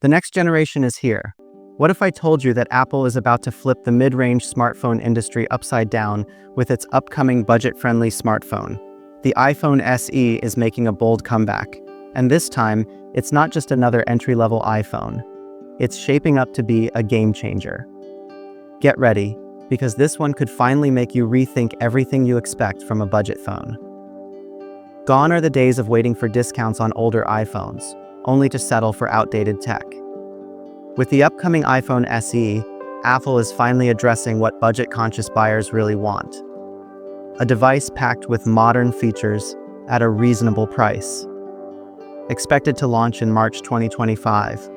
The next generation is here. What if I told you that Apple is about to flip the mid-range smartphone industry upside down with its upcoming budget-friendly smartphone? The iPhone SE is making a bold comeback. And this time, it's not just another entry-level iPhone. It's shaping up to be a game changer. Get ready, because this one could finally make you rethink everything you expect from a budget phone. Gone are the days of waiting for discounts on older iPhones, only to settle for outdated tech. With the upcoming iPhone SE, Apple is finally addressing what budget-conscious buyers really want. A device packed with modern features at a reasonable price. Expected to launch in March 2025.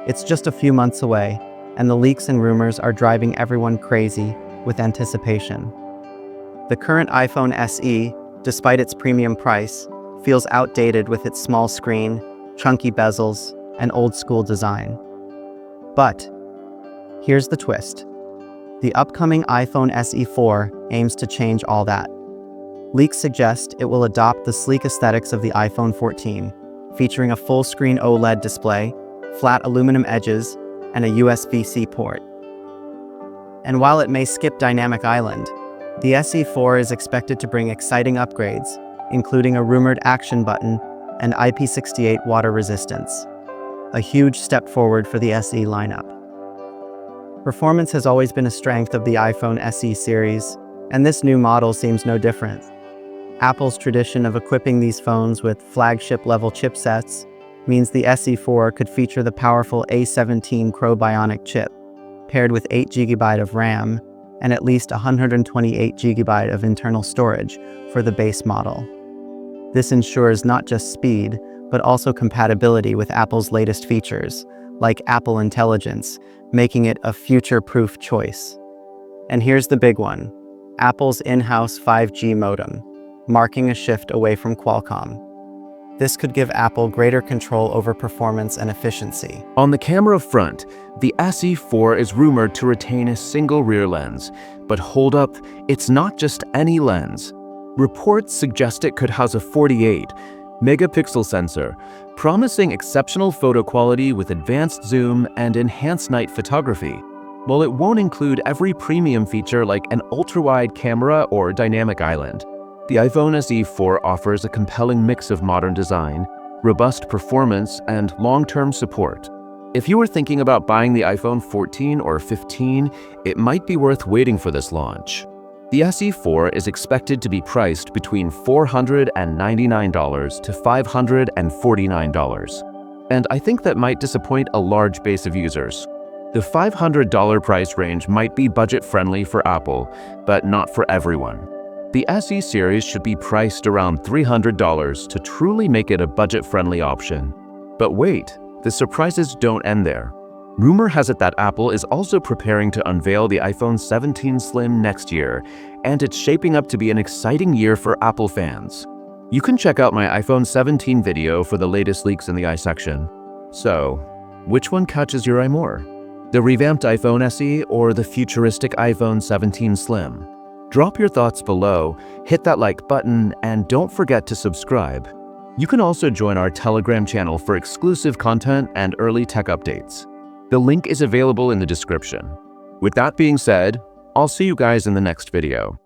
It's just a few months away, and the leaks and rumors are driving everyone crazy with anticipation. The current iPhone SE, despite its premium price, feels outdated with its small screen, chunky bezels, and old-school design. But here's the twist. The upcoming iPhone SE 4 aims to change all that. Leaks suggest it will adopt the sleek aesthetics of the iPhone 14, featuring a full-screen OLED display, flat aluminum edges, and a USB-C port. And while it may skip Dynamic Island, the SE 4 is expected to bring exciting upgrades, including a rumored action button and IP68 water resistance. A huge step forward for the SE lineup. Performance has always been a strength of the iPhone SE series, and this new model seems no different. Apple's tradition of equipping these phones with flagship-level chipsets means the SE 4 could feature the powerful A17 Cryo Bionic chip, paired with 8 GB of RAM and at least 128 GB of internal storage for the base model. This ensures not just speed, but also compatibility with Apple's latest features, like Apple Intelligence, making it a future-proof choice. And here's the big one, Apple's in-house 5G modem, marking a shift away from Qualcomm. This could give Apple greater control over performance and efficiency. On the camera front, the SE 4 is rumored to retain a single rear lens. But hold up, it's not just any lens. Reports suggest it could house a 48-megapixel sensor, promising exceptional photo quality with advanced zoom and enhanced night photography. While it won't include every premium feature like an ultra-wide camera or dynamic island, the iPhone SE 4 offers a compelling mix of modern design, robust performance, and long-term support. If you were thinking about buying the iPhone 14 or 15, it might be worth waiting for this launch. The SE 4 is expected to be priced between $499 to $549, and I think that might disappoint a large base of users. The $500 price range might be budget-friendly for Apple, but not for everyone. The SE series should be priced around $300 to truly make it a budget-friendly option. But wait, the surprises don't end there. Rumor has it that Apple is also preparing to unveil the iPhone 17 Slim next year, and it's shaping up to be an exciting year for Apple fans. You can check out my iPhone 17 video for the latest leaks in the iSection. So, which one catches your eye more? The revamped iPhone SE or the futuristic iPhone 17 Slim? Drop your thoughts below, hit that like button, and don't forget to subscribe. You can also join our Telegram channel for exclusive content and early tech updates. The link is available in the description. With that being said, I'll see you guys in the next video.